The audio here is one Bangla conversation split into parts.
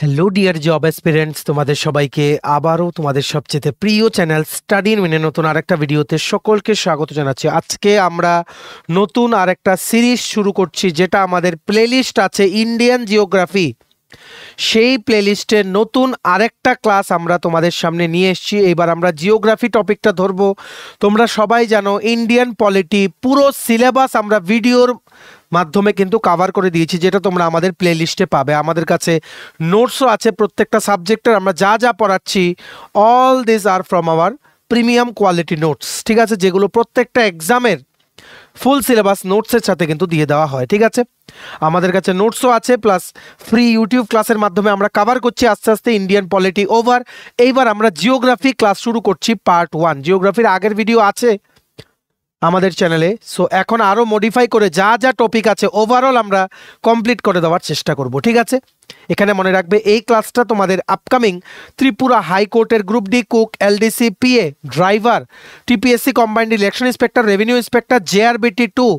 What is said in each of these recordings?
হ্যালো ডিয়ার জব অ্যাসপিরেন্টস, তোমাদের সবাইকে আবারও তোমাদের সবচেয়ে প্রিয় চ্যানেল স্টাডি ইন উইনে নতুন আরেকটা ভিডিওতে সকলকে স্বাগত জানাচ্ছি। আজকে আমরা নতুন আরেকটা সিরিজ শুরু করছি, যেটা আমাদের প্লেলিস্ট আছে ইন্ডিয়ান জিওগ্রাফি। সেই প্লেলিস্টের নতুন আরেকটা ক্লাস আমরা তোমাদের সামনে নিয়ে এসেছি। এবার আমরা জিওগ্রাফি টপিকটা ধরবো। তোমরা সবাই জানো ইন্ডিয়ান পলিটি পুরো সিলেবাস আমরা ভিডিওর মাধ্যমে কিন্তু কভার করে দিয়েছি, যেটা তোমরা আমাদের প্লেলিস্টে পাবে। আমাদের কাছে নোটসও আছে প্রত্যেকটা সাবজেক্টের। আমরা যা যা পড়াচ্ছি all this are from our premium quality notes, ঠিক আছে, যেগুলো প্রত্যেকটা এক্সামের ফুল সিলেবাস নোটসের সাথে কিন্তু দিয়ে দেওয়া হয়। ঠিক আছে, আমাদের কাছে নোটসও আছে, প্লাস ফ্রি ইউটিউব ক্লাসের মাধ্যমে আমরা কভার করছি আস্তে আস্তে ইন্ডিয়ান পলিটি ওভার। এইবার আমরা জিওগ্রাফি ক্লাস শুরু করছি পার্ট 1। জিওগ্রাফির আগের ভিডিও আছে আমাদের চ্যানেলে, সো এখন আরও মডিফাই করে যা যা টপিক আছে ওভারঅল আমরা কমপ্লিট করে দেওয়ার চেষ্টা করব। ঠিক আছে, এখানে মনে রাখবে এই ক্লাসটা তোমাদের আপকামিং ত্রিপুরা হাইকোর্টের group D cook, LDC PA, driver, TPSC combined election inspector, revenue inspector, JRBT 2,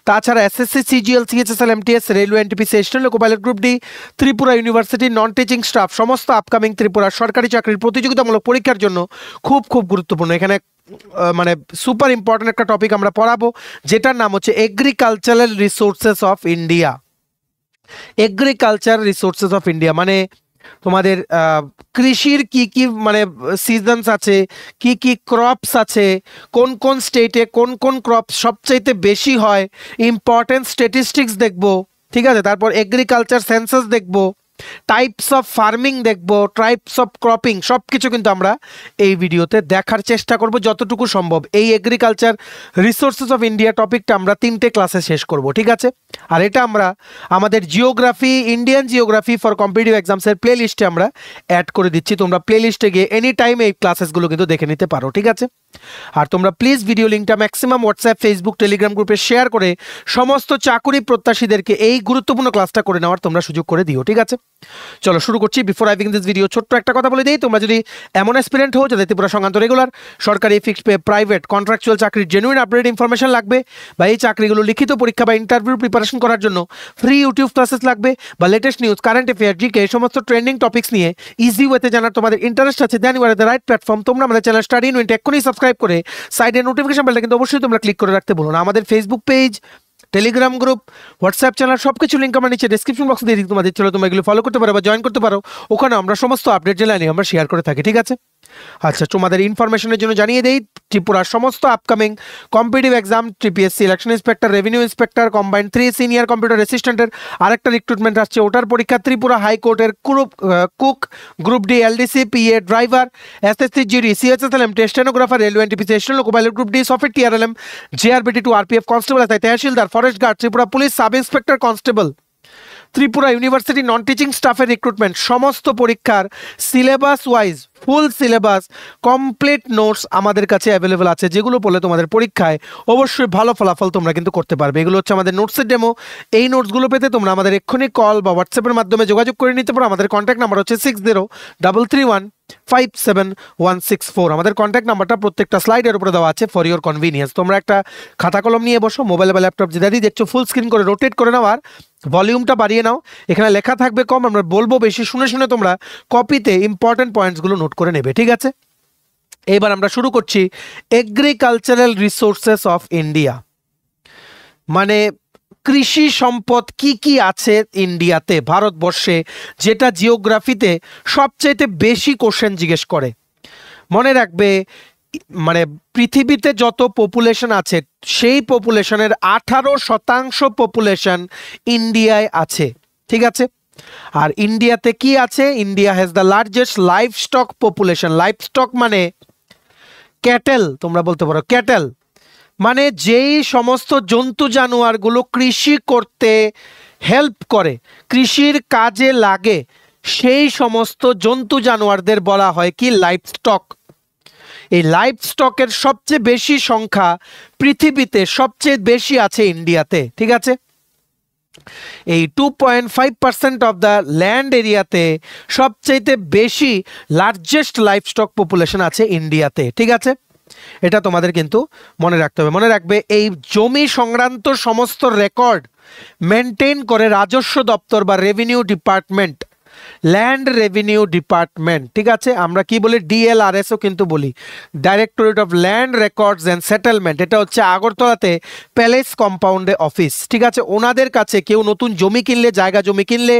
তাছাড়া SSC, CGL, CHSL, MTS, railway, NTPC, eastern loco pilot group D, Tripura university non teaching staff, সমস্ত আপকামিং ত্রিপুরার সরকারি চাকরির প্রতিযোগিতামূলক পরীক্ষার জন্য খুব খুব গুরুত্বপূর্ণ। এখানে মানে সুপার ইম্পর্টেন্ট একটা টপিক আমরা পড়াবো, যেটার নাম হচ্ছে agricultural resources of India. Agriculture resources of India মানে তোমাদের কৃষির কি কি মানে সিজনস আছে, কি কি ক্রপস আছে, কোন কোন স্টেটে কোন কোন ক্রপ সবচাইতে বেশি হয়, ইম্পর্টেন্ট স্ট্যাটিস্টিক্স দেখবো। ঠিক আছে, তারপর এগ্রিকালচার সেন্সাস দেখবো, টাইপস অফ ফার্মিং দেখবো, টাইপস অফ ক্রপিং, সব কিছু কিন্তু আমরা এই ভিডিওতে দেখার চেষ্টা করব যতটুকু সম্ভব। এই এগ্রিকালচার রিসোর্সেস অফ ইন্ডিয়া টপিকটা আমরা 3টে ক্লাসে শেষ করব। ঠিক আছে, আর এটা আমরা আমাদের geography, Indian geography for competitive এক্সামসের প্লে লিস্টে আমরা অ্যাড করে দিচ্ছি। তোমরা প্লে লিস্টে গিয়ে এনি টাইম এই ক্লাসেসগুলো কিন্তু দেখে নিতে পারো। ঠিক আছে, আর তোমরা প্লিজ ভিডিও লিঙ্কটা ম্যাক্সিমাম হোয়াটসঅ্যাপ, ফেসবুক, টেলিগ্রাম গ্রুপে শেয়ার করে সমস্ত চাকুরি প্রত্যাশীদেরকে এই গুরুত্বপূর্ণ ক্লাসটা করে নেওয়ার তোমরা সুযোগ করে দিও। ঠিক আছে, চলো শুরু করছি। Before I begin this video ছোট্ট একটা কথা বলে দিই, তোমরা যদি এমন অ্যাসপিরেন্ট হও যাদের ত্রিপুরা সংক্রান্ত রেগুলার, সরকারি, ফিক্সড পে, প্রাইভেট, কন্ট্রাকচুয়াল চাকরির জেনুইন আপডেট ইনফরমেশন লাগবে, বা এই চাকরিগুলো লিখিত পরীক্ষা বা ইন্টারভিউ প্রিপারেশন করার জন্য ফ্রি ইউটিউব ক্লাসেস লাগবে, বা latest news, current affair, GK, এই সমস্ত ট্রেন্ডিং টপিক্স নিয়ে ইজি ওয়েতে জানার তোমাদের ইন্টারেস্ট আছে, then you are the right platform. তোমরা আমাদের চ্যানেল স্টাডি ইন উইন্ট এক্ষুনি সাবস্ক্রাইব করে সাইডে নোটিফিকেশন বেলটা কিন্তু অবশ্যই তোমরা ক্লিক করে রাখতে বলো না। আমাদের Facebook page, Telegram group, WhatsApp channel সবকিছু লিঙ্ক আমরা নিচে ডেসক্রিপশন বক্সে দিয়ে দিই তোমাদের, চলো তোমরা এগুলো ফলো করতে পারো বা জয়েন করতে পারো। ওখানে আমরা সমস্ত আপডেট জানি আমরা শেয়ার করে থাকি। ঠিক আছে, আচ্ছা, তোমাদের ইনফরমেশনের জন্য জানিয়ে দেই ত্রিপুরার সমস্ত upcoming competitive exam, TPSC election inspector, revenue inspector, combined 3 senior computer অ্যাসিস্ট্যান্টের আরেকটা রিক্রুটমেন্ট আসছে, ওটার পরীক্ষা ত্রিপুরা হাইকোর্টের cook, group D, LDC PA, driver, SSC GD, CHSL, MTS, stenographer, railway, NTPC, eastern loco pilot group D, software TRLM, JRBT 2, RPF constable, tehsildar, forest guard, Tripura police sub inspector constable, Tripura university non teaching স্টাফের রিক্রুটমেন্ট, সমস্ত পরীক্ষার syllabus wise full syllabus complete notes আমাদের কাছে অ্যাভেলেবেল আছে, যেগুলো পড়লে তোমাদের পরীক্ষায় অবশ্যই ভালো ফলাফল তোমরা কিন্তু করতে পারবে। এগুলো হচ্ছে আমাদের নোটসের ডেমো। এই নোটসগুলো পেতে তোমরা আমাদের এক্ষুনি কল বা হোয়াটসঅ্যাপের মাধ্যমে যোগাযোগ করে নিতে পারো। আমাদের কন্ট্যাক্ট নাম্বার হচ্ছে 6033157164। আমাদের কন্ট্যাক্ট নাম্বারটা প্রত্যেকটা স্লাইডের উপরে দেওয়া আছে ফর ইওর কনভিনিয়েন্স। তোমরা একটা খাতা কলম নিয়ে বসো, মোবাইল বা ল্যাপটপ যেটা দিয়ে দেখছো ফুল স্ক্রিন করে রোটেট করে নাও, আর ভলিউমটা বাড়িয়ে নাও। এখানে লেখা থাকবে কম, আমরা বলবো বেশি, শুনে শুনে তোমরা কপিতে ইম্পর্টেন্ট পয়েন্টসগুলো নোট করে নেবে। ঠিক আছে, এবার আমরা শুরু করছি এগ্রিকালচারাল রিসোর্সেস অফ ইন্ডিয়া, মানে কৃষি সম্পদ কি কি আছে ইন্ডিয়াতে, ভারতবর্ষে, যেটা জিওগ্রাফিতে সবচাইতে বেশি কোশ্চেন জিজ্ঞেস করে। মনে রাখবে, মানে পৃথিবীতে যত পপুলেশন আছে সেই পপুলেশনের 18% পপুলেশন ইন্ডিয়ায় আছে। ঠিক আছে, আর ইন্ডিয়াতে কি আছে, India has the largest live stock population. Live stock মানে ক্যাটেল, তোমরা বলতে পারো ক্যাটেল মানে যেই সমস্ত জন্তু জানোয়ারগুলো কৃষি করতে হেল্প করে, কৃষির কাজে লাগে, সেই সমস্ত জন্তু জানোয়ারদের বলা হয় কি লাইভ স্টক। এই লাইভ স্টকের সবচেয়ে বেশি সংখ্যা পৃথিবীতে সবচেয়ে বেশি আছে ইন্ডিয়াতে। ঠিক আছে, এই 2.5% অফ দ্য ল্যান্ড এরিয়াতে সবচেয়ে বেশি লার্জেস্ট লাইভ স্টক পপুলেশন আছে ইন্ডিয়াতে। ঠিক আছে, এটা তোমাদের কিন্তু মনে রাখতে হবে। মনে রাখবে, এই জমি সংক্রান্ত সমস্ত রেকর্ড মেনটেন করে রাজস্ব দপ্তর বা revenue department. Land revenue department, ঠিক আছে, আমরা কি বলি DLRS ও কিন্তু বলি, directorate of land records and settlement. এটা হচ্ছে আগরতলাতে প্যালেস কম্পাউন্ডে অফিস, ঠিক আছে। ওনাদের কাছে কেউ নতুন জমি কিনলে, জায়গা জমি কিনলে,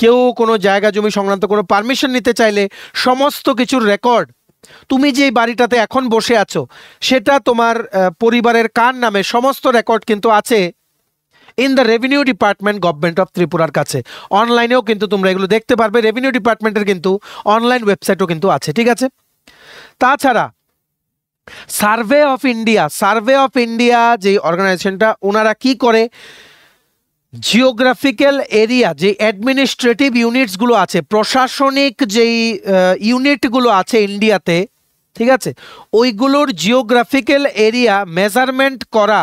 কেউ কোনো জায়গা জমি সংক্রান্ত কোনো পারমিশন নিতে চাইলে সমস্ত কিছুর রেকর্ড, তুমি যে বাড়িটাতে এখন বসে আছো সেটা তোমার পরিবারের কার নামে, সমস্ত রেকর্ড কিন্তু আছে in the revenue department government of ত্রিপুরার কাছে। অনলাইনেও কিন্তু তোমরা এগুলো দেখতে পারবে, রেভিনিউ ডিপার্টমেন্টের কিন্তু অনলাইন ওয়েবসাইটও কিন্তু আছে, ঠিক আছে। তাছাড়া সার্ভে অফ ইন্ডিয়া যে অর্গানাইজেশনটা, ওনারা কি করে, জিওগ্রাফিক্যাল এরিয়া যে অ্যাডমিনিস্ট্রেটিভ ইউনিটসগুলো আছে, প্রশাসনিক যেই ইউনিটগুলো আছে ইন্ডিয়াতে, ঠিক আছে, ওইগুলোর জিওগ্রাফিক্যাল এরিয়া মেজারমেন্ট করা,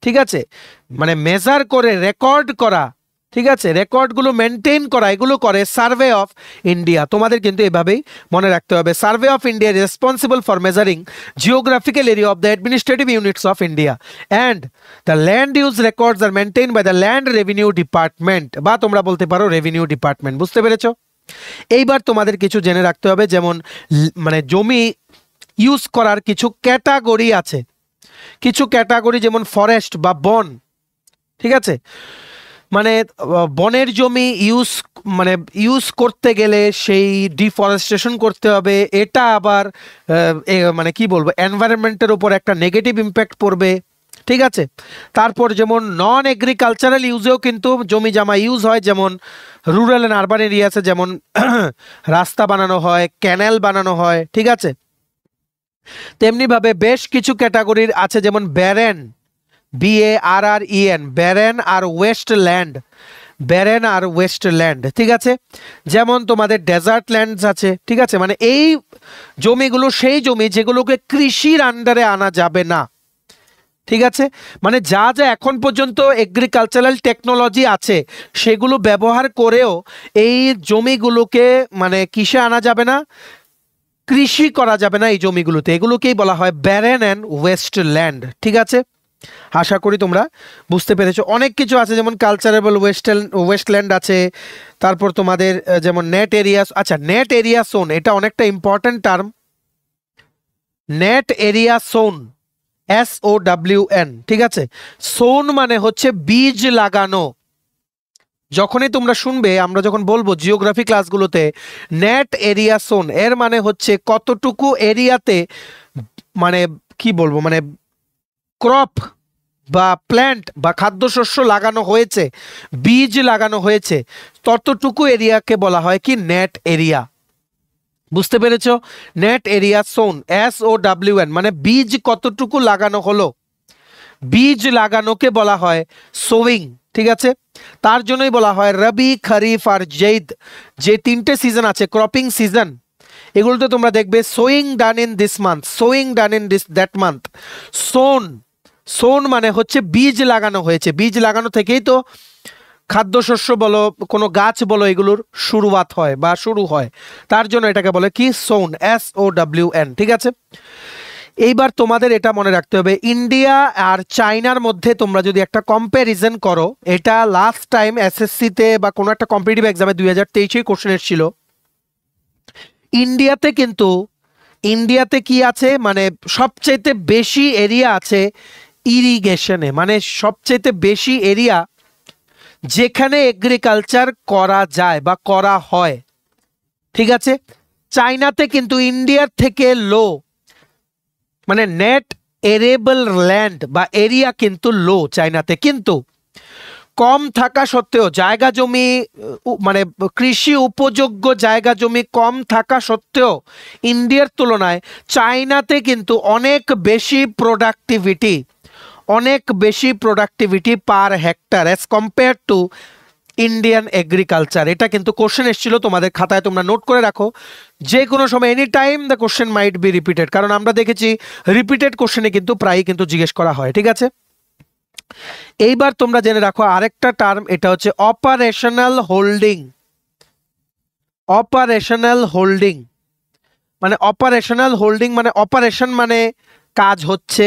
ঠিক আছে, মানে মেজার করে রেকর্ড করা, ঠিক আছে, রেকর্ডগুলো মেনটেন করা, এগুলো করে সার্ভে অফ ইন্ডিয়া। তোমাদের কিন্তু এভাবেই মনে রাখতে হবে, survey of India responsible for measuring geographical area of the administrative units of India and the land use records are maintain by the land revenue department, বা তোমরা বলতে পারো রেভিনিউ ডিপার্টমেন্ট। বুঝতে পেরেছো? এইবার তোমাদের কিছু জেনে রাখতে হবে, যেমন মানে জমি ইউজ করার কিছু ক্যাটাগরি আছে, কিছু ক্যাটাগরি, যেমন ফরেস্ট বা বন, ঠিক আছে, মানে বনের জমি ইউজ করতে গেলে সেই ডিফরেস্টেশন করতে হবে, এটা আবার মানে কি বলবো, এনভায়রনমেন্টের উপর একটা নেগেটিভ ইম্প্যাক্ট পড়বে, ঠিক আছে। তারপর যেমন নন এগ্রিকালচারাল ইউজেও কিন্তু জমি জামা ইউজ হয়, যেমন রুরাল অ্যান্ড আরবান এরিয়াসে যেমন রাস্তা বানানো হয়, ক্যানেল বানানো হয়, ঠিক আছে। তেমনিভাবে বেশ কিছু ক্যাটাগরির আছে, যেমন ব্যারেন, BARREN, ব্যারেন আর ওয়েস্টল্যান্ড, ব্যারেন আর ওয়েস্টল্যান্ড, ঠিক আছে। যেমন তোমাদের ডেজার্ট ল্যান্ডস আছে, ঠিক আছে, মানে এই জমিগুলো সেই জমি যেগুলোকে কৃষির আন্ডারে আনা যাবে না, ঠিক আছে, মানে যা যা এখন পর্যন্ত এগ্রিকালচারাল টেকনোলজি আছে সেগুলো ব্যবহার করেও এই জমিগুলোকে মানে কিসে আনা যাবে না, কৃষি করা যাবে না এই জমিগুলোতে, এগুলোকেই বলা হয় ব্যারেন অ্যান্ড ওয়েস্টল্যান্ড, ঠিক আছে। আশা করি তোমরা বুঝতে পেরেছো। অনেক কিছু আছে, যেমন কালচারেবল ওয়েস্টল্যান্ড আছে, তারপর তোমাদের যেমন নেট এরিয়া, আচ্ছা নেট এরিয়া সোন, এটা অনেকটা ইম্পর্টেন্ট টার্ম, নেট এরিয়া সোন, SOWN, ঠিক আছে। সোন মানে হচ্ছে বীজ লাগানো। যখনই তোমরা শুনবে, আমরা যখন বলবো জিওগ্রাফি ক্লাসগুলোতে নেট এরিয়া সোন, এর মানে হচ্ছে কতটুকু এরিয়াতে মানে কি বলবো, মানে ক্রপ বা প্ল্যান্ট বা খাদ্যশস্য লাগানো হয়েছে, বীজ লাগানো হয়েছে, ততটুকু এরিয়াকে বলা হয় কি নেট এরিয়া। বুঝতে পেরেছো? নেট এরিয়া সোন, SOWN, মানে বীজ কতটুকু লাগানো হলো, বীজ লাগানোকে বলা হয় সোয়িং, ঠিক আছে। তার জন্যই বলা হয় রবি, খরিফ আর জৈদ, যে তিনটে সিজন আছে, ক্রপিং সিজন, এগুলোতে তোমরা দেখবে sowing done in this month, sowing done in this that month. Sown মানে হচ্ছে বীজ লাগানো হয়েছে, বীজ লাগানো থেকেই তো খাদ্যশস্য বলো, কোনো গাছ বলো, এগুলোর শুরুয়াত হয় বা শুরু হয়, তার জন্য এটাকে বলে কি সোন, SOWN, ঠিক আছে। এইবার তোমাদের এটা মনে রাখতে হবে, ইন্ডিয়া আর চায়নার মধ্যে তোমরা যদি একটা কম্প্যারিজন করো, এটা লাস্ট টাইম SSC-তে বা কোনো একটা কম্পিটিটিভ এক্সামে 2023-এ কোশ্চেন এসেছিল। ইন্ডিয়াতে কি আছে, মানে সবচেয়ে বেশি এরিয়া আছে ইরিগেশনে, মানে সবচেয়ে বেশি এরিয়া যেখানে এগ্রিকালচার করা যায় বা করা হয়, ঠিক আছে। চায়নাতে কিন্তু ইন্ডিয়ার থেকে লো, মানে নেট এরেবল ল্যান্ড বা এরিয়া কিন্তু লো চায়নাতে, কিন্তু কম থাকা সত্ত্বেও জায়গা জমি, মানে কৃষি উপযোগ্য জায়গা জমি কম থাকা সত্ত্বেও ইন্ডিয়ার তুলনায় চায়নাতে কিন্তু অনেক বেশি প্রোডাক্টিভিটি পার hectare as compare two Indian agriculture. এটা কিন্তু কোশ্চেন এসেছিল, তোমাদের খাতায় তোমরা নোট করে রাখো, যে কোনো সময় any time the question might be repeated, কারণ আমরা দেখেছি রিপিটেড কোশ্চেনে কিন্তু প্রায়ই কিন্তু জিজ্ঞেস করা হয়, ঠিক আছে। এইবার তোমরা জেনে রাখো আরেকটা টার্ম, এটা হচ্ছে অপারেশনাল হোল্ডিং। মানে অপারেশন মানে কাজ হচ্ছে,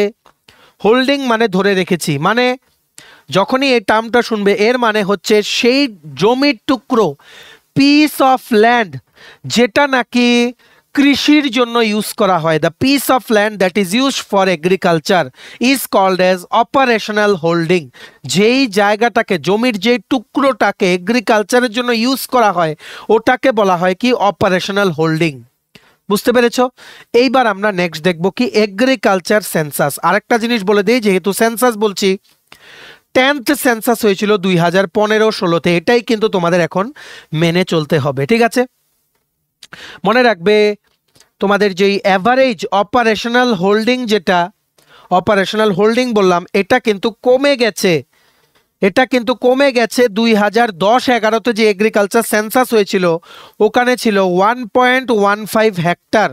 হোল্ডিং মানে ধরে রেখেছি, মানে যখনই এই টার্মটা শুনবে এর মানে হচ্ছে সেই জমির টুকরো পিস অফ ল্যান্ড যেটা নাকি কৃষির জন্য ইউজ করা হয়, the piece of land that is use for agriculture is called as operational holding. যেই জায়গাটাকে, জমির যে টুকরোটাকে এগ্রিকালচারের জন্য ইউজ করা হয় ওটাকে বলা হয় কি অপারেশনাল হোল্ডিং। বুঝতে পেরেছ? এইবার আমরা নেক্সট দেখব কি এগ্রিকালচার সেন্সাস। আরেকটা জিনিস বলে দিই, যেহেতু সেন্সাস বলছি, 10th সেন্সাস হয়েছিল 2015-16-তে, এটাই কিন্তু তোমাদের এখন মেনে চলতে হবে, ঠিক আছে? মনে রাখবে তোমাদের যেই অ্যাভারেজ অপারেশনাল হোল্ডিং, যেটা অপারেশনাল হোল্ডিং বললাম, এটা কিন্তু কমে গেছে। এটা কিন্তু কমে গেছে। 2010-11তে যে এগ্রিকালচার সেন্সাস হয়েছিল ওখানে ছিল 1.15 হেক্টর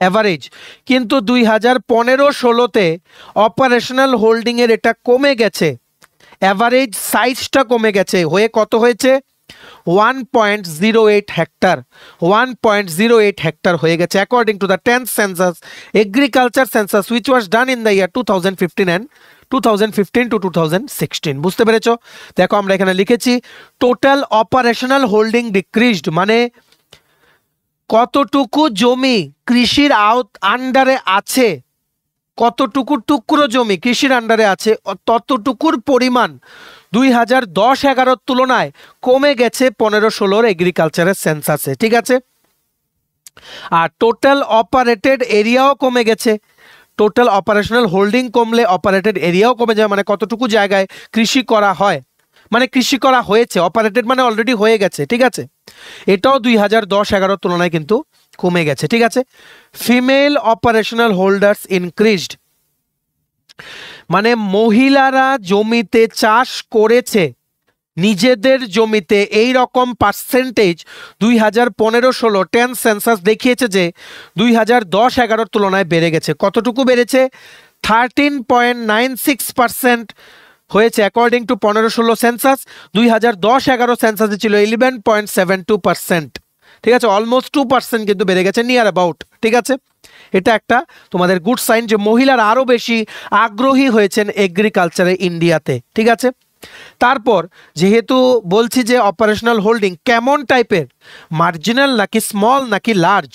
অ্যাভারেজ, কিন্তু 2015-16তে অপারেশনাল হোল্ডিংয়ের এটা কমে গেছে, অ্যাভারেজ সাইজটা কমে গেছে, হয়ে কত হয়েছে 1.08 হেক্টর। 1.08 হেক্টর হয়ে গেছে according to the 10th census, agriculture census which was done in the year 2015 to 2016। বুঝতে পেরেছ? দেখো আমরা এখানে লিখেছি টোটাল অপারেশনাল হোল্ডিং ডিক্রিজড, মানে কতটুকু জমি কৃষির আন্ডারে আছে, কতটুকু টুকরো জমি কৃষির আন্ডারে আছে, ততটুকুর পরিমাণ 2010-11 তুলনায় কমে গেছে 15-16 এগ্রিকালচারের সেন্সাসে, ঠিক আছে? আর টোটাল অপারেটেড এরিয়াও কমে গেছে। টোটাল অপারেশনাল হোল্ডিং কমলে অপারেটেড এরিয়াও কমে যায়, মানে কতটুকু জায়গায় কৃষি করা হয়, মানে কৃষি করা হয়েছে, অপারেটেড মানে অলরেডি হয়ে গেছে, ঠিক আছে? এটাও 2010-11 তুলনায় কিন্তু কমে গেছে, ঠিক আছে? ফিমেল অপারেশনাল হোল্ডার্স ইনক্রিজড, মানে মহিলারা জমিতে চাষ করেছে, নিজেদের জমিতে এই রকম পার্সেন্টেজ 2015-16 10 সেন্সাস দেখিয়েছে যে 2010-11 তুলনায় বেড়ে গেছে। কতটুকু বেড়েছে? 13.96% হয়েছে অ্যাকর্ডিং টু 15-16 সেন্সাস। 2010-11 সেন্সাসে ছিল 11.72%, ঠিক আছে? অলমোস্ট 2% কিন্তু বেড়ে গেছে, নিয়ার অ্যাবাউট, ঠিক আছে? এটা একটা তোমাদের গুড সাইন যে মহিলারা আরো বেশি আগ্রহী হয়েছেন এগ্রিকালচারে ইন্ডিয়াতে, ঠিক আছে? তারপর যেহেতু বলছি যে অপারেশনাল হোল্ডিং কেমন টাইপের, মার্জিনাল নাকি স্মল নাকি লার্জ।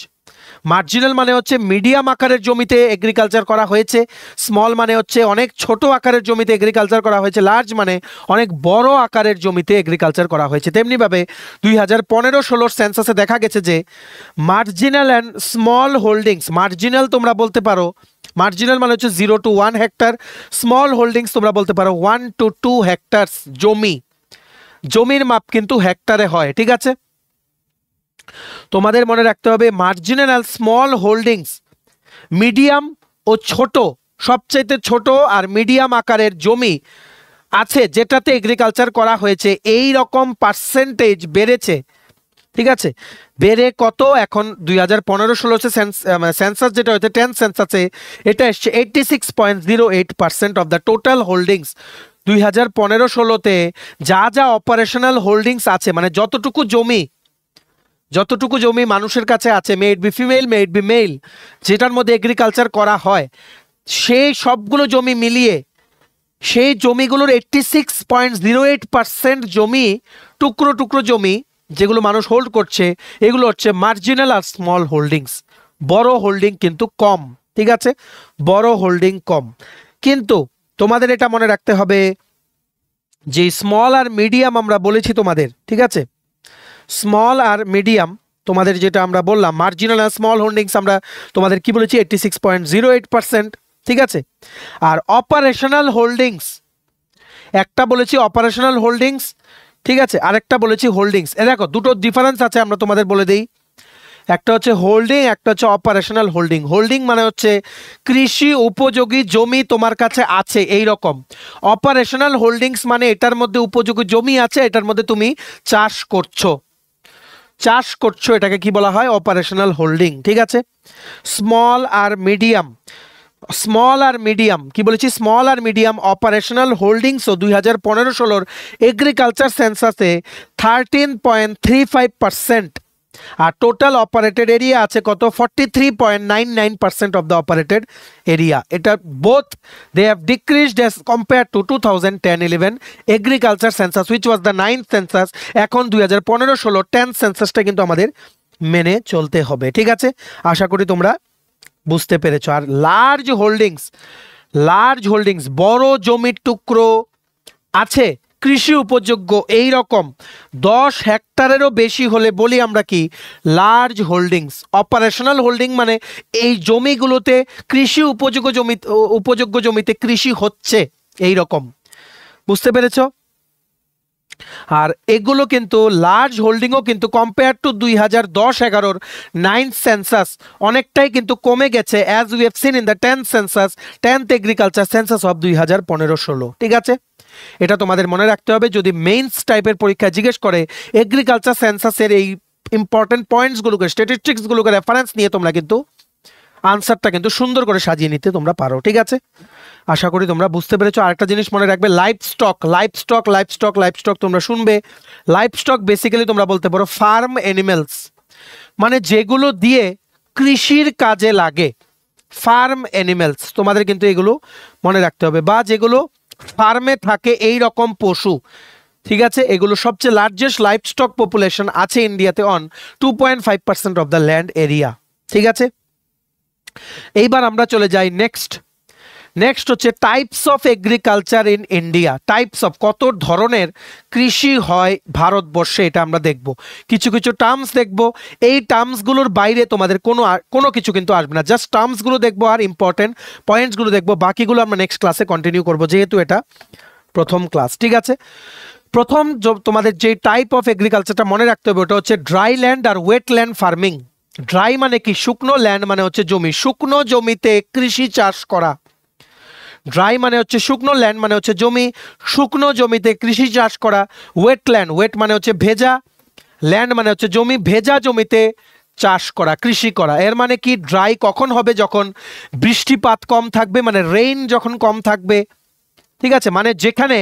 মার্জিনাল মানে হচ্ছে মিডিয়াম আকারের জমিতে এগ্রিকালচার করা হয়েছে, স্মল মানে হচ্ছে অনেক ছোট আকারের জমিতে এগ্রিকালচার করা হয়েছে, লার্জ মানে অনেক বড় আকারের জমিতে এগ্রিকালচার করা হয়েছে। তেমনিভাবে 2015-16 সেন্সাসে দেখা গেছে যে marginal and small holdings, marginal তোমরা বলতে পারো, মার্জিনাল মানে হচ্ছে 0 to 1 হেক্টর, স্মল হোল্ডিংস তোমরা বলতে পারো 1 to 2 হেক্টরস। জমির মাপ কিন্তু হেক্টরে হয়, ঠিক আছে? তোমাদের মনে রাখতে হবে মার্জিনাল আর স্মল হোল্ডিংস, মিডিয়াম ও ছোট, সবচাইতে ছোট আর মিডিয়াম আকারের জমি আছে যেটাতে এগ্রিকালচার করা হয়েছে, এই রকম পার্সেন্টেজ বেড়েছে, ঠিক আছে? বেড়ে কত, এখন 2015-16 সেন্সাস যেটা হয়েছে 10 সেন্সাসে এটা এসছে 86.08% অফ দ্য টোটাল হোল্ডিংস। 2015-16তে যা যা অপারেশনাল হোল্ডিংস আছে, মানে যতটুকু জমি মানুষের কাছে আছে, may it be female may it be male, যেটার মধ্যে এগ্রিকালচার করা হয়, সেই সবগুলো জমি মিলিয়ে সেই জমিগুলোর 86.08% জমি, টুকরো জমি যেগুলো মানুষ হোল্ড করছে, এগুলো হচ্ছে মার্জিনাল আর স্মল হোল্ডিংস। বড় হোল্ডিং কিন্তু কম, ঠিক আছে? বড় হোল্ডিং কম। কিন্তু তোমাদের এটা মনে রাখতে হবে যে স্মল আর মিডিয়াম আমরা বলেছি তোমাদের, ঠিক আছে? স্মল আর মিডিয়াম তোমাদের যেটা আমরা বললাম, মার্জিনাল আর স্মল হোল্ডিংস আমরা তোমাদের কি বলেছি 86.08%, ঠিক আছে? আর অপারেশনাল হোল্ডিংস, একটা বলেছি অপারেশনাল হোল্ডিংস, ঠিক আছে, আরেকটা বলেছি হোল্ডিংস। এ দেখো দুটো ডিফারেন্স আছে, আমরা তোমাদের বলে দিই। একটা হচ্ছে হোল্ডিং, একটা হচ্ছে অপারেশনাল হোল্ডিং। হোল্ডিং মানে হচ্ছে কৃষি উপযোগী জমি তোমার কাছে আছে এই রকম। অপারেশনাল হোল্ডিংস মানে এটার মধ্যে উপযোগী জমি আছে, এটার মধ্যে তুমি চাষ করছো, এটাকে কি বলা হয়? অপারেশনাল হোল্ডিং, ঠিক আছে? স্মল আর মিডিয়াম কি বলেছি? স্মল আর মিডিয়াম অপারেশনাল হোল্ডিংসও 2015-16 এগ্রিকালচার সেন্সাসে 13.35%, আর টোটাল অপারেটেড এরিয়া আছে কত 43.99% অফ দ্য অপারেটেড এরিয়া। এটা both they have decreased as compare to 2010-11 agriculture census which was the 9th census. এখন 2015-16 10th সেন্সাসটা কিন্তু আমাদের মেনে চলতে হবে, ঠিক আছে? আশা করি তোমরা বুঝতে পেরেছো। আর লার্জ হোল্ডিংস বড় জমির টুকরো আছে কৃষি উপযোগ্য এই রকম 10 হেক্টরেরও বেশি হলে বলি আমরা কি লার্জ হোল্ডিংস। অপারেশনাল হোল্ডিং মানে এই জমিগুলোতে কৃষি উপযোগ্য জমিতে কৃষি হচ্ছে এই রকম, বুঝতে পেরেছো? আর এগুলো কিন্তু লার্জ হোল্ডিংও কিন্তু কম্পেয়ার টু 2010-11 9th সেন্সাস অনেকটাই কিন্তু কমে গেছে as we have seen in the 10th agriculture census of 2015-16, ঠিক আছে? এটা তোমাদের মনে রাখতে হবে যদি মেইনস টাইপের পরীক্ষায় জিজ্ঞেস করে এগ্রিকালচার সেন্সাসের এই ইম্পর্টেন্ট পয়েন্টসগুলোকে স্ট্যাটিস্টিক্সগুলোকে রেফারেন্স নিয়ে তোমরা কিন্তু আনসারটা কিন্তু সুন্দর করে সাজিয়ে নিতে তোমরা পারো, ঠিক আছে? আশা করি তোমরা বুঝতে পেরেছো। আরেকটা জিনিস মনে রাখবে, লাইভস্টক তোমরা শুনবে। লাইভস্টক বেসিক্যালি তোমরা বলতে পারো ফার্ম অ্যানিমেলস, মানে যেগুলো দিয়ে কৃষির কাজে লাগে ফার্ম অ্যানিমেলস, তোমাদের কিন্তু এগুলো মনে রাখতে হবে। বা যেগুলো ফার্মে থাকে এই রকম পশু, ঠিক আছে? এগুলো সবচেয়ে লার্জেস্ট লাইভস্টক পপুলেশন আছে ইন্ডিয়াতে on 2.5% of the land area, ঠিক আছে? এইবার আমরা চলে যাই নেক্সট হচ্ছে types of agriculture in India. Types of কত ধরনের কৃষি হয় ভারতবর্ষে এটা আমরা দেখব। কিছু টার্মস দেখব, এই টার্মসগুলোর বাইরে তোমাদের কোনো কিছু কিন্তু আসবে না, জাস্ট টার্মসগুলো দেখবো আর ইম্পর্টেন্ট পয়েন্টসগুলো দেখবো। বাকিগুলো আমরা নেক্সট ক্লাসে কন্টিনিউ করবো যেহেতু এটা প্রথম ক্লাস, ঠিক আছে? প্রথম তোমাদের যে টাইপ অফ এগ্রিকালচারটা মনে রাখতে হবে ওটা হচ্ছে ড্রাই ল্যান্ড আর ওয়েট ল্যান্ড ফার্মিং। ড্রাই মানে কি শুকনো, ল্যান্ড মানে হচ্ছে জমি, শুকনো জমিতে কৃষি চাষ করা। ড্রাই মানে হচ্ছে শুকনো, ল্যান্ড মানে হচ্ছে জমি, শুকনো জমিতে কৃষি চাষ করা। ওয়েট মানে হচ্ছে ভেজা, ল্যান্ড মানে হচ্ছে জমি, ভেজা জমিতে চাষ করা, কৃষি করা। এর মানে কি ড্রাই কখন হবে যখন বৃষ্টিপাত কম থাকবে, মানে রেইন যখন কম থাকবে, ঠিক আছে? মানে যেখানে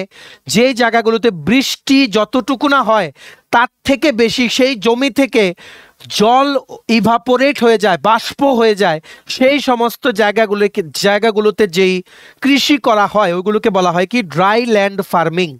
যে জায়গাগুলোতে বৃষ্টি যতটুকু না হয় তার থেকে বেশি সেই জমি থেকে জল ইভাপোরেট হয়ে যায়, বাষ্প হয়ে যায়, সেই সমস্ত জায়গাগুলোতে যেই কৃষি করা হয় ওইগুলোকে বলা হয় কি ড্রাই ল্যান্ড ফার্মিং।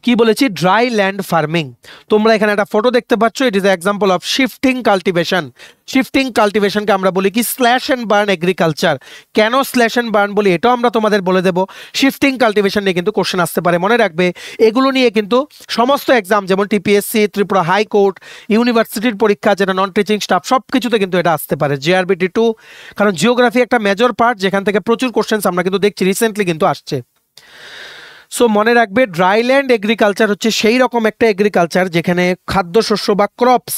কি বলেছি? Dry land farming. তোমরা এখানে একটা ফটো দেখতে পাচ্ছ, it is example of shifting cultivation. Shifting কাল্টিভেশনকে আমরা বলি কি স্ল্যাশ এন্ড বার্ন এগ্রিকালচার। কেন স্ল্যাশ এন্ড বার্ন বলি এটাও আমরা তোমাদের বলে দেবো। শিফটিং কাল্টিভেশন নিয়ে কিন্তু কোশ্চেন আসতে পারে, মনে রাখবে। এগুলো নিয়ে কিন্তু সমস্ত এক্সাম যেমন টিপিএসসি, ত্রিপুরা হাইকোর্ট, ইউনিভার্সিটির পরীক্ষা যেটা নন টিচিং স্টাফ সব কিছুতে কিন্তু এটা আসতে পারে। জিআরবিটি 2, কারণ জিওগ্রাফি একটা মেজর পার্ট যেখান থেকে প্রচুর কোশ্চেন আমরা কিন্তু দেখছি রিসেন্টলি কিন্তু আসছে। সো মনে রাখবে ড্রাইল্যান্ড এগ্রিকালচার হচ্ছে সেই রকম একটা এগ্রিকালচার যেখানে খাদ্যশস্য বা ক্রপস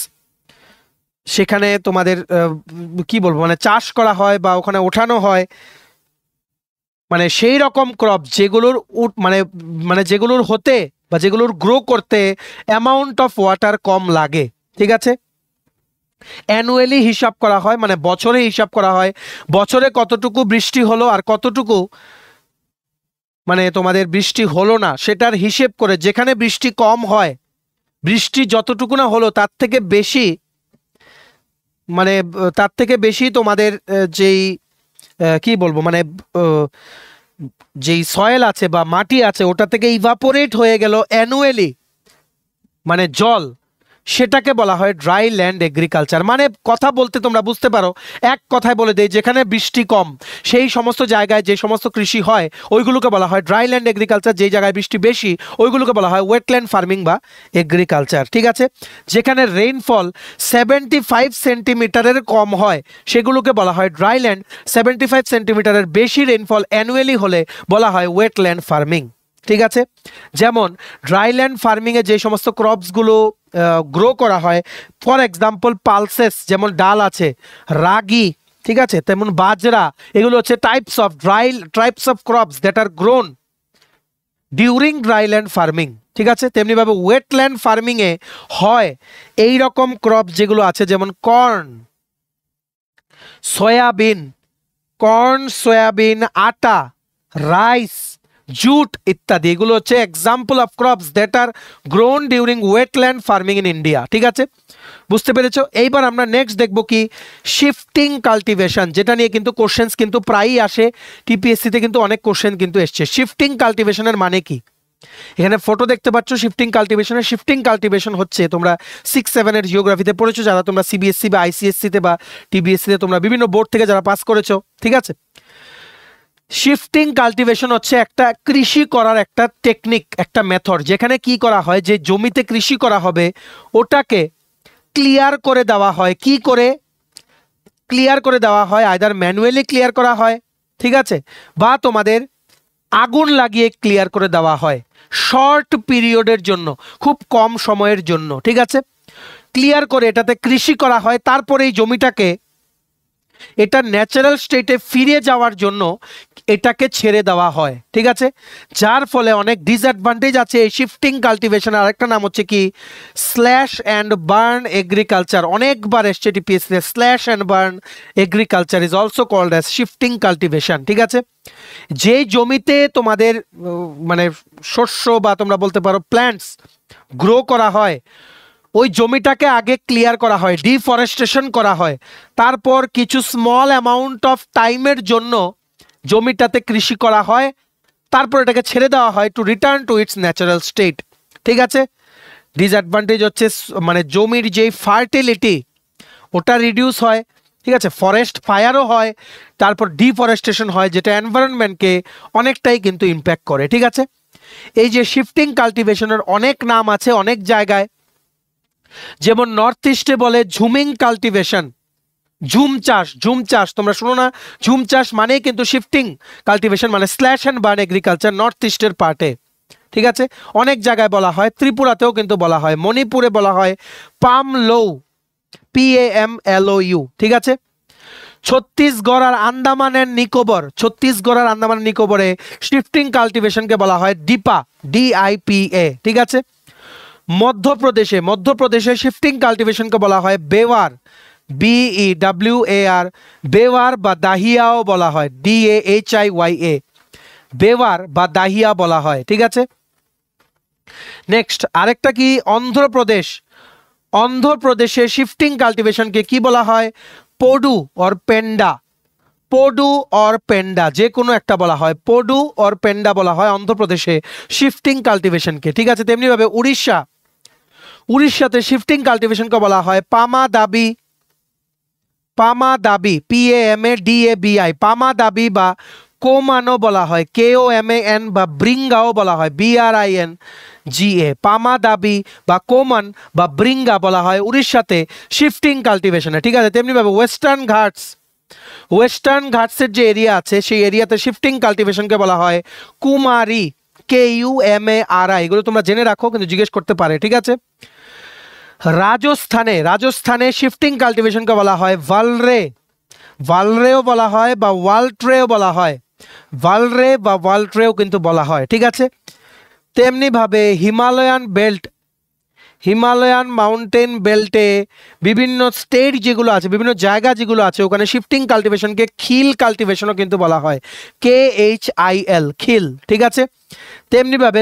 সেখানে তোমাদের কি বলবো মানে চাষ করা হয় বা ওখানে ওঠানো হয়, মানে সেই রকম ক্রপ যেগুলোর মানে যেগুলোর হতে বা যেগুলোর গ্রো করতে অ্যামাউন্ট অফ ওয়াটার কম লাগে, ঠিক আছে? অ্যানুয়ালি হিসাব করা হয়, মানে বছরে হিসাব করা হয় বছরে কতটুকু বৃষ্টি হলো আর কতটুকু মানে তোমাদের বৃষ্টি হলো না সেটার হিসেব করে যেখানে বৃষ্টি কম হয়, বৃষ্টি যতটুকু না হলো তার থেকে বেশি মানে তার থেকে বেশি তোমাদের যেই কি বলবো মানে যেই সয়েল আছে বা মাটি আছে ওটা থেকে ইভাপোরেট হয়ে গেল অ্যানুয়ালি মানে জল, সেটাকে বলা হয় ড্রাই ল্যান্ড এগ্রিকালচার। মানে কথা বলতে তোমরা বুঝতে পারো, এক কথায় বলে দেই যেখানে বৃষ্টি কম সেই সমস্ত জায়গায় যে সমস্ত কৃষি হয় ওইগুলোকে বলা হয় ড্রাই ল্যান্ড এগ্রিকালচার, যেই জায়গায় বৃষ্টি বেশি ওইগুলোকে বলা হয় ওয়েটল্যান্ড ফার্মিং বা এগ্রিকালচার, ঠিক আছে? যেখানে রেইনফল 75 সেন্টিমিটারের কম হয় সেগুলোকে বলা হয় ড্রাই ল্যান্ড, 75 সেন্টিমিটারের বেশি রেইনফল অ্যানুয়ালি হলে বলা হয় ওয়েটল্যান্ড ফার্মিং, ঠিক আছে? যেমন ড্রাইল্যান্ড ফার্মিংয়ে যে সমস্ত ক্রপসগুলো গ্রো করা হয়, ফর এক্সাম্পল পালসেস যেমন ডাল আছে, রাগি, ঠিক আছে, তেমন বাজরা, এগুলো হচ্ছে types of crops that are grown during dryland farming, ঠিক আছে? তেমনিভাবে ওয়েটল্যান্ড ফার্মিংয়ে হয় এই রকম ক্রপ যেগুলো আছে যেমন কর্ন, সয়াবিন, আটা, রাইস, জুট ইত্যাদি, এগুলো হচ্ছে example of crops that are grown during wetland farming in India. ঠিক আছে, বুঝতে পেরেছো? এইবার আমরা নেক্সট দেখবো কি শিফটিং কাল্টিভেশন, যেটা নিয়ে কিন্তু কোশ্চেন্স কিন্তু প্রায়ই আসে, টিপিএসসিতে কিন্তু অনেক কোশ্চেন কিন্তু এসছে। শিফটিং কাল্টিভেশনের মানে কি? এখানে ফটো দেখতে পাচ্ছ শিফটিং কাল্টিভেশনের। শিফটিং কাল্টিভেশন হচ্ছে, তোমরা 6-7 এর জিওগ্রাফিতে পড়েছো, যারা তোমরা সিবিএসসি বা আইসিএসসিতে বা টিবিএসসিতে তোমরা বিভিন্ন বোর্ড থেকে যারা পাস করেছো। ঠিক আছে, শিফটিং কাল্টিভেশন হচ্ছে একটা কৃষি করার একটা টেকনিক, একটা মেথড, যেখানে কি করা হয়, যে জমিতে কৃষি করা হবে ওটাকে ক্লিয়ার করে দেওয়া হয়। কি করে ক্লিয়ার করে দেওয়া হয়? আইদার ম্যানুয়ালি ক্লিয়ার করা হয়, ঠিক আছে, বা তোমাদের আগুন লাগিয়ে ক্লিয়ার করে দেওয়া হয় শর্ট পিরিয়ডের জন্য, খুব কম সময়ের জন্য। ঠিক আছে, ক্লিয়ার করে এটাতে কৃষি করা হয়, তারপরে এই জমিটাকে এটা ন্যাচারাল স্টেটে ফিরে যাওয়ার জন্য এটাকে ছেড়ে দেওয়া হয়। ঠিক আছে, যার ফলে অনেক ডিসঅ্যাডভান্টেজ আছে এই শিফটিং কাল্টিভেশন। আরেকটা নাম হচ্ছে কি স্ল্যাশ অ্যান্ড বার্ন এগ্রিকালচার, অনেকবার এসছে TPSC, slash and burn agriculture is also called as shifting cultivation. ঠিক আছে, যে জমিতে তোমাদের মানে শস্য বা তোমরা বলতে পারো প্ল্যান্টস গ্রো করা হয়, ওই জমিটাকে আগে ক্লিয়ার করা হয়, ডিফরেস্টেশন করা হয়, তারপর কিছু স্মল অ্যামাউন্ট অফ টাইমের জন্য জমিটাতে কৃষি করা হয়, তারপর এটাকে ছেড়ে দেওয়া হয় to return to its natural state. ঠিক আছে, ডিসঅ্যাডভান্টেজ হচ্ছে মানে জমির যেই ফার্টিলিটি ওটা রিডিউস হয়। ঠিক আছে, ফরেস্ট ফায়ারও হয়, তারপর ডিফরেস্টেশন হয়, যেটা এনভায়রনমেন্টকে অনেকটাই কিন্তু ইম্প্যাক্ট করে। ঠিক আছে, এই যে শিফটিং কাল্টিভেশনের অনেক নাম আছে অনেক জায়গায়, যেমন নর্থ ইস্টে বলে ঝুমিং কাল্টিভেশন, ঝুম চাষ। ঝুম চাষ তোমরা শোনো না? ঝুম চাষ মানেই কিন্তু শিফটিং কাল্টিভেশন, মানে slash and burn agriculture north ইস্টের পার্টে। ঠিক আছে, অনেক জায়গায় বলা হয়, ত্রিপুরাতেও কিন্তু বলা হয়, মণিপুরে বলা হয় পাম লৌ, PAMLOU। ঠিক আছে, ছত্তিশগড় আর আন্দামান এন্ড নিকোবর, ছত্তিশগড় আর আন্দামান নিকোবরে শিফটিং কাল্টিভেশনকে বলা হয় ডিপা, DIPA। ঠিক আছে, মধ্যপ্রদেশে শিফটিং কাল্টিভেশনকে বলা হয় বেওয়ার, BEWAR, বেওয়ার বা দাহিয়াও বলা হয়, DAHIYA, বেওয়ার বা দাহিয়া বলা হয়। ঠিক আছে, নেক্সট আরেকটা কি অন্ধ্রপ্রদেশে শিফটিং কাল্টিভেশনকে কি বলা হয়? পোডু অর পেন্ডা, পোডু অর পেন্ডা যে কোনো একটা বলা হয়, পোডু অর পেন্ডা বলা হয় অন্ধ্রপ্রদেশে শিফটিং কাল্টিভেশনকে। ঠিক আছে, তেমনিভাবে উড়িষ্যাতে শিফটিং কাল্টিভেশনকে বলা হয় পামাদাবি, PAMADABI, পামাদাবি বা কোমানো বলা হয়, KOMAN, বা ব্রিঙ্গাও বলা হয়, BRINGA, পামাদাবি বা কোমান বা ব্রিঙ্গা বলা হয় উড়িষ্যাতে শিফটিং কাল্টিভেশনে। ঠিক আছে, তেমনিভাবে ওয়েস্টার্ন ঘাটসের যে এরিয়া আছে সেই এরিয়াতে শিফটিং কাল্টিভেশনকে বলা হয় কুমারি, KUMARI, এগুলো তোমরা জেনে রাখো, কিন্তু জিজ্ঞেস করতে পারে। ঠিক আছে, রাজস্থানে শিফটিং কাল্টিভেশনকে বলা হয় ভালরেও বলা হয় বা ওয়ালট্রেও বলা হয়, ভালরে বা ওয়ালট্রেও কিন্তু বলা হয়। ঠিক আছে, তেমনি ভাবে হিমালয়ান মাউন্টেন বেল্টে বিভিন্ন স্টেট যেগুলো আছে, বিভিন্ন জায়গা যেগুলো আছে, ওখানে শিফটিং কাল্টিভেশনকে খিল কাল্টিভেশনও কিন্তু বলা হয়, KHIL, খিল। ঠিক আছে, তেমনি ভাবে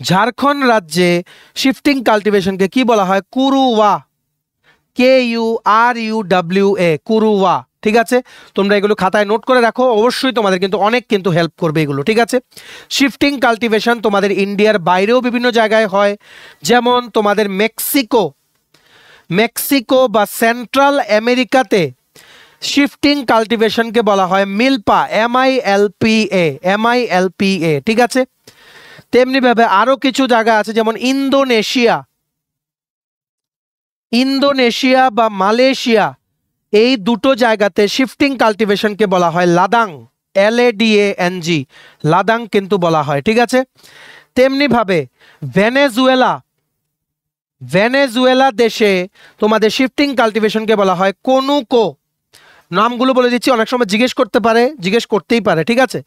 ঝাড়খণ্ড রাজ্যে শিফটিং কাল্টিভেশনকে কি বলা হয়? কুরুওয়া, KURUWA, কুরুওয়া। ঠিক আছে, তোমরা এগুলো খাতায় নোট করে রাখো, অবশ্যই তোমাদের কিন্তু অনেক কিন্তু হেল্প করবে এগুলো। ঠিক আছে, শিফটিং কাল্টিভেশন তোমাদের ইন্ডিয়ার বাইরেও বিভিন্ন জায়গায় হয়, যেমন তোমাদের মেক্সিকো বা সেন্ট্রাল আমেরিকাতে শিফটিং কাল্টিভেশনকে বলা হয় মিলপা, MILPA। ঠিক আছে, তেমনিভাবে আরো কিছু জায়গা আছে, যেমন ইন্দোনেশিয়া বা মালয়েশিয়া, এই দুটো জায়গাতে শিফটিং কাল্টিভেশনকে বলা হয় লাদাং, LADANG, লাদাং কিন্তু বলা হয়। ঠিক আছে, তেমনিভাবে ভেনেজুয়েলা দেশে তোমাদের শিফটিং কাল্টিভেশনকে বলা হয় কনুকো। নামগুলো বলে দিচ্ছি, অনেক সময় জিজ্ঞেস করতেই পারে। ঠিক আছে,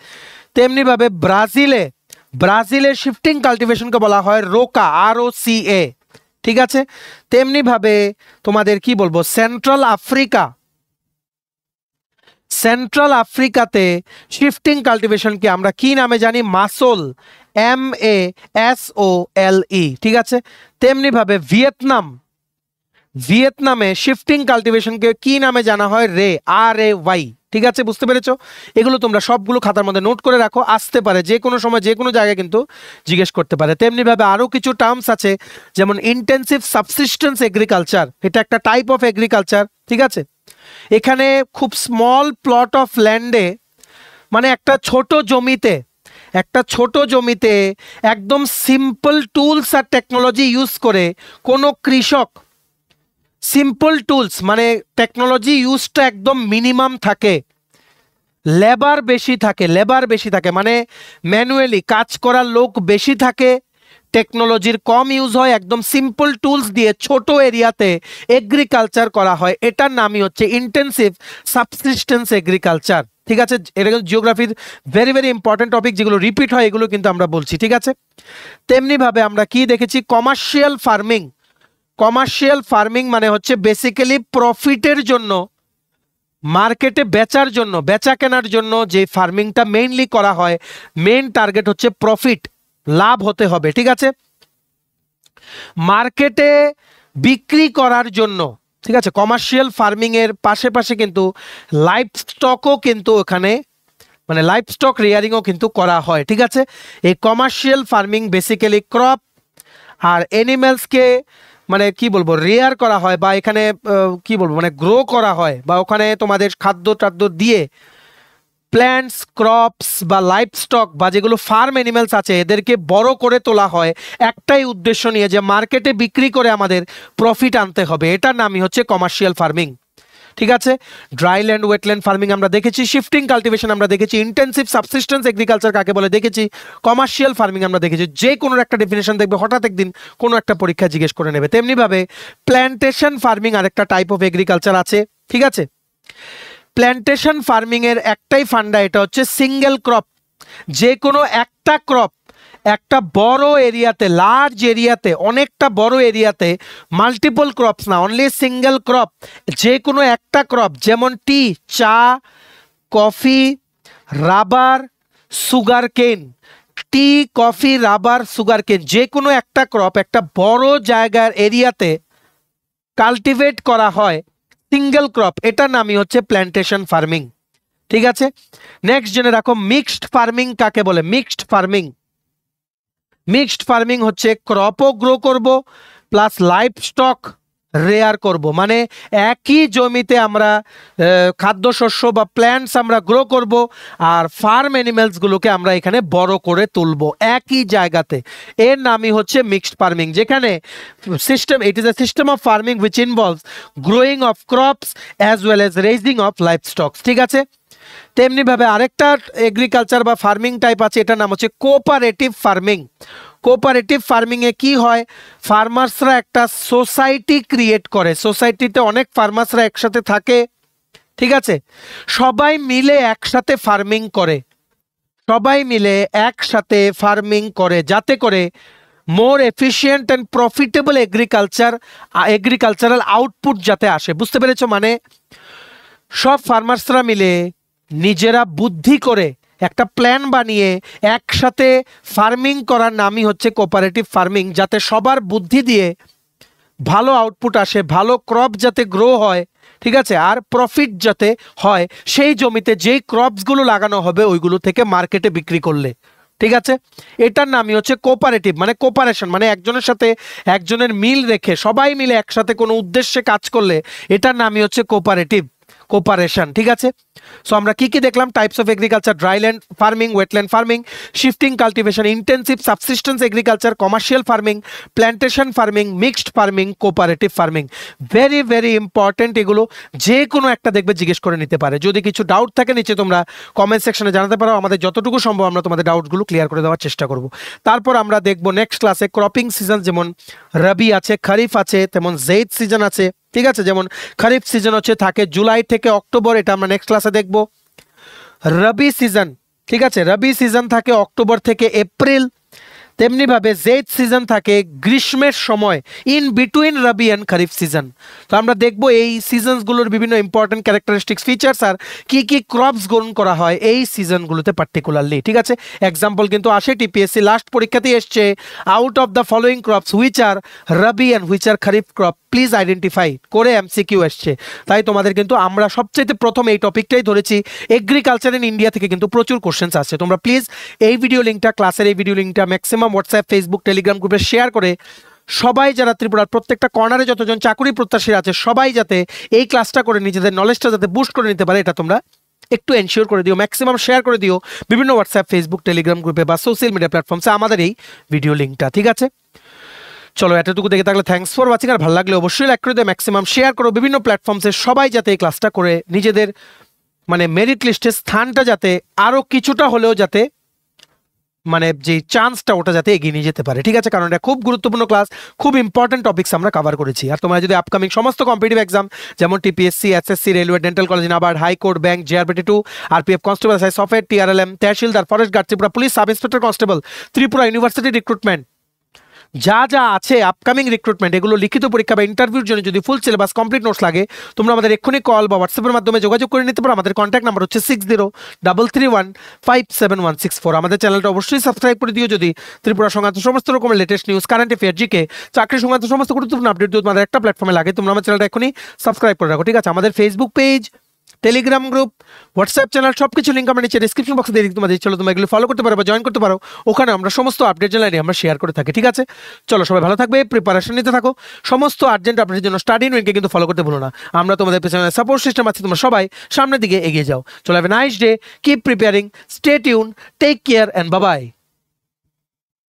তেমনিভাবে ব্রাজিলের শিফটিং কাল্টিভেশনকে বলা হয় রোকা, ROCA। ঠিক আছে, তেমনিভাবে তোমাদের কি বলবো, সেন্ট্রাল সেন্ট্রাল আফ্রিকাতে শিফটিং কাল্টিভেশনকে আমরা কি নামে জানি? মাসোল, MASOLE, ঠিক আছে। তেমনিভাবে ভিয়েতনামে শিফটিং কাল্টিভেশনকে কি নামে জানা হয়? RAY, ঠিক আছে, বুঝতে পেরেছো? এগুলো তোমরা সবগুলো খাতার মধ্যে নোট করে রাখো, আসতে পারে যে কোনো সময় যে কোনো জায়গায় কিন্তু জিজ্ঞেস করতে পারে। তেমনিভাবে আরও কিছু টার্মস আছে, যেমন ইন্টেন্সিভ সাবসিস্টেন্স এগ্রিকালচার, এটা একটা টাইপ অফ এগ্রিকালচার, ঠিক আছে। এখানে খুব স্মল প্লট অফ ল্যান্ডে, মানে একটা ছোট জমিতে একদম সিম্পল টুলস আর টেকনোলজি ইউজ করে কোনো কৃষক, সিম্পল টুলস মানে টেকনোলজি ইউজটা একদম মিনিমাম থাকে, লেবার বেশি থাকে, মানে ম্যানুয়ালি কাজ করার লোক বেশি থাকে, টেকনোলজির কম ইউজ হয়, একদম সিম্পল টুলস দিয়ে ছোট এরিয়াতে এগ্রিকালচার করা হয়, এটার নামই হচ্ছে ইন্টেন্সিভ সাবসিস্টেন্স এগ্রিকালচার, ঠিক আছে। এটা কিন্তু জিওগ্রাফির ভেরি ভেরি ইম্পর্টেন্ট টপিক, যেগুলো রিপিট হয় এগুলো কিন্তু আমরা বলছি, ঠিক আছে। তেমনিভাবে আমরা কি দেখেছি? কমার্শিয়াল ফার্মিং মানে হচ্ছে বেসিক্যালি প্রফিটের জন্য, মার্কেটে বেচার জন্য, বেচা কেনার জন্য যে ফার্মিংটা মেইনলি করা হয়, মেইন টার্গেট হচ্ছে প্রফিট, লাভ হতে হবে, ঠিক আছে। মার্কেটে বিক্রি করার জন্য, ঠিক আছে। কমার্শিয়াল ফার্মিং এর পাশে কিন্তু লাইভ স্টকও কিন্তু ওখানে, মানে লাইভ স্টক রেয়ারিংও কিন্তু করা হয়, ঠিক আছে। এই কমার্শিয়াল ফার্মিং বেসিক্যালি ক্রপ আর অ্যানিমেলসকে মানে কি বলবো রেয়ার করা হয়, বা এখানে কি বলবো মানে গ্রো করা হয়, বা ওখানে তোমাদের খাদ্য টাদ্য দিয়ে প্ল্যান্টস, ক্রপস বা লাইভ স্টক বা যেগুলো ফার্ম অ্যানিমেলস আছে এদেরকে বড় করে তোলা হয় একটাই উদ্দেশ্য নিয়ে, যে মার্কেটে বিক্রি করে আমাদের প্রফিট আনতে হবে, এটার নামই হচ্ছে কমার্শিয়াল ফার্মিং, ঠিক আছে। ড্রাইল্যান্ড ওয়েটল্যান্ড ফার্মিং আমরা দেখেছি, শিফটিং কাল্টিভেশন আমরা দেখেছি, ইন্টেন্সিভ সাবসিস্টেন্স এগ্রিকালচার কাকে বলে দেখেছি, কমার্শিয়াল ফার্মিং আমরা দেখেছি। যে কোনো একটা ডেফিনেশন দেখবে হঠাৎ একদিন কোনো একটা পরীক্ষা জিজ্ঞেস করে নেবে। তেমনিভাবে প্ল্যান্টেশন ফার্মিং আরেকটা টাইপ অফ এগ্রিকালচার আছে, ঠিক আছে। প্ল্যান্টেশন ফার্মিং এর একটাই ফান্ডা, এটা হচ্ছে সিঙ্গেল ক্রপ, যে কোনো একটা ক্রপ একটা বড় এরিয়াতে, লার্জ এরিয়াতে, অনেকটা বড় এরিয়াতে মাল্টিপল ক্রপস না, অনলি সিঙ্গেল ক্রপ, যে কোনো একটা ক্রপ, যেমন টি, চা, কফি, রাবার, সুগার কেন, টি, কফি, রাবার, সুগার কেন, যে কোনো একটা ক্রপ একটা বড় জায়গার এরিয়াতে কাল্টিভেট করা হয়, সিঙ্গেল ক্রপ, এটার নামই হচ্ছে প্ল্যান্টেশন ফার্মিং, ঠিক আছে। নেক্সট জেনে রাখো মিক্সড ফার্মিং কাকে বলে। মিক্সড ফার্মিং হচ্ছে ক্রপও গ্রো করব প্লাস লাইভ স্টক রেয়ার করব, মানে একই জমিতে আমরা খাদ্যশস্য বা প্ল্যান্টস আমরা গ্রো করব আর ফার্ম অ্যানিমেলসগুলোকে আমরা এখানে বড় করে তুলব একই জায়গাতে, এর নামই হচ্ছে মিক্সড ফার্মিং, যেখানে it is a system of farming which involves growing of crops as well as raising of live stocks, ঠিক আছে। তেমনিভাবে আরেকটা এগ্রিকালচার বা ফার্মিং টাইপ আছে, এটার নাম হচ্ছে কোঅপারেটিভ ফার্মিং। কোঅপারেটিভ ফার্মিংয়ে কি হয়? ফার্মার্সরা একটা সোসাইটি ক্রিয়েট করে, সোসাইটিতে অনেক ফার্মার্সরা একসাথে থাকে, ঠিক আছে। সবাই মিলে একসাথে ফার্মিং করে যাতে করে more efficient and profitable agricultural output যাতে আসে, বুঝতে পেরেছো? মানে সব ফার্মার্সরা মিলে নিজেরা বুদ্ধি করে একটা প্ল্যান বানিয়ে একসাথে ফার্মিং করার নামই হচ্ছে কোঅপারেটিভ ফার্মিং, যাতে সবার বুদ্ধি দিয়ে ভালো আউটপুট আসে, ভালো ক্রপ যাতে গ্রো হয়, ঠিক আছে, আর প্রফিট যাতে হয় সেই জমিতে যেই ক্রপসগুলো লাগানো হবে ওইগুলো থেকে মার্কেটে বিক্রি করলে, ঠিক আছে। এটার নামই হচ্ছে কোঅপারেটিভ, মানে কোঅপারেশন, মানে একজনের সাথে একজনের মিল রেখে সবাই মিলে একসাথে কোনো উদ্দেশ্যে কাজ করলে এটার নামই হচ্ছে কোঅপারেশন, ঠিক আছে। সো আমরা কি কি দেখলাম? Types of agriculture: dryland farming, wetland farming, shifting cultivation, intensive subsistence agriculture, commercial farming, plantation farming, mixed farming, cooperative farming. Very very important, এগুলো যে কোনো একটা দেখবে জিজ্ঞেস করে নিতে পারে। যদি কিছু ডাউট থাকে নিচে তোমরা কমেন্ট সেকশনে জানাতে পারো, আমাদের যতটুকু সম্ভব আমরা তোমাদের ডাউটগুলো ক্লিয়ার করে দেওয়ার চেষ্টা করব। তারপর আমরা দেখব নেক্সট ক্লাসে ক্রপিং সিজন, যেমন রবি আছে, খরিফ আছে, তেমন জেইদ সিজন আছে, ঠিক আছে। যেমন খরিফ সিজন হচ্ছে থাকে জুলাই থেকে অক্টোবর, এটা আমরা নেক্সট ক্লাসে দেখব। রবি সিজন, ঠিক আছে, রবি সিজন থাকে অক্টোবর থেকে এপ্রিল, তেমনিভাবে জেইদ সিজন থাকে গ্রীষ্মের সময়, in between rabi and kharif season. তো আমরা দেখবো এই সিজনসগুলোর বিভিন্ন ইম্পর্টেন্ট ক্যারেক্টারিস্টিক্স, ফিচার্স আর কি কি ক্রপস গ্রহণ করা হয় এই সিজনগুলোতে পার্টিকুলারলি। ঠিক আছে, এক্সাম্পল কিন্তু আসে টিপিএসসি লাস্ট পরীক্ষাতেই এসছে, out of the following crops which are rabi and which are kharif crop please identify করে এমসিকিউ এসছে। তাই তোমাদের কিন্তু আমরা সবচেয়ে প্রথম এই টপিকটাই ধরেছি। এগ্রিকালচার ইন ইন্ডিয়া থেকে কিন্তু প্রচুর কোশ্চেন্স আছে। তোমরা প্লিজ এই ভিডিও লিঙ্কটা, ক্লাসের এই ভিডিও লিঙ্কটা ম্যাক্সিমাম হোয়াটসঅ্যাপ, ফেসবুক, টেলিগ্রাম গ্রুপে শেয়ার করে সবাই যারা ত্রিপুরার প্রত্যেকটা কর্নারে যতজন চাকরি প্রত্যাশীরা আছে সবাই যাতে এই ক্লাসটা করে নিজেদের নলেজটা যাতে বুস্ট করে নিতে পারে, এটা তোমরা একটু এনশিওর করে দিও, ম্যাক্সিমাম শেয়ার করে দিও বিভিন্ন হোয়াটসঅ্যাপ, ফেসবুক, টেলিগ্রাম গ্রুপে বা সোশ্যাল মিডিয়া প্ল্যাটফর্মসে আমাদের এই ভিডিও লিঙ্কটা। ঠিক আছে, চলো এতটুকু দেখে থাকলে থ্যাঙ্কস ফর ওয়াচিং। আর ভালো লাগলে অবশ্যই লাইক করে দিও, ম্যাক্সিমাম শেয়ার করো বিভিন্ন প্ল্যাটফর্মসে, সবাই যাতে এই ক্লাসটা করে নিজেদের মানে মেরিট লিস্টে স্থানটা যাতে আরও কিছুটা হলেও যাতে মানে যে চান্সটা ওটা যাতে এগিয়ে নিয়ে যেতে পারে। ঠিক আছে, কারণ এটা খুব গুরুত্বপূর্ণ ক্লাস, খুব ইম্পর্টেন্ট টপিকস আমরা কভার করেছি। আর তোমরা যদি আপকামিং সমস্ত কম্পিটিটিভ এক্সাম যেমন TPSC, SSC, railway, dental college, NABARD, high court, bank, JRPT2, RPF constable, SI, software, TRLM, tehsildar, forest guard, Tripura police sub inspector constable, Tripura university recruitment, যা যা আছে আপকামিং রিক্রুটমেন্ট, এগুলো লিখিত পরীক্ষা বা ইন্টারভিউর জন্য যদি ফুল সিলেবাস কমপ্লিট নোটস লাগে, তোমরা আমাদের এক্ষুনি কল বা হোয়াটসঅ্যাপের মাধ্যমে যোগাযোগ করে নিতে পারো। আমাদের কন্ট্যাক্ট নাম্বার হচ্ছে 6033157164। আমাদের চ্যানেলটা অবশ্যই সাবস্ক্রাইব করে দিও যদি ত্রিপুরা সংক্রান্ত সমস্ত রকমের latest news, current affair, GK, চাকরি সংক্রান্ত সমস্ত গুরুত্বপূর্ণ আপডেট যদি তোমাদের একটা প্ল্যাটফর্মে লাগে, তোমরা আমার চ্যানেলটা এখনই সাবস্ক্রাইব করে রাখো। ঠিক আছে, আমাদের Facebook page, Telegram group, WhatsApp channel সবকিছু লিঙ্ক আমরা নিচে ডিসক্রিপশন বক্সে দিয়ে দিই, তোমাদের চলো তোমরা এগুলো ফলো করতে পারো বা জয়েন করতে পারো। ওখানে আমরা সমস্ত আপডেট জানাই আমরা শেয়ার করে থাকি। ঠিক আছে, চলো সবাই ভালো থাকবে, প্রিপারেশন নিতে থাকো, সমস্ত আর্জেন্ট আপডেটের জন্য স্টাডি উইনকে কিন্তু ফলো করতে ভুলো না। আমরা তোমাদের পেছনে সাপোর্ট সিস্টেম আছে, তোমরা সবাই সামনের দিকে এগিয়ে যাও। চলো have a nice day, keep preparing, stay tune, take care and bye by.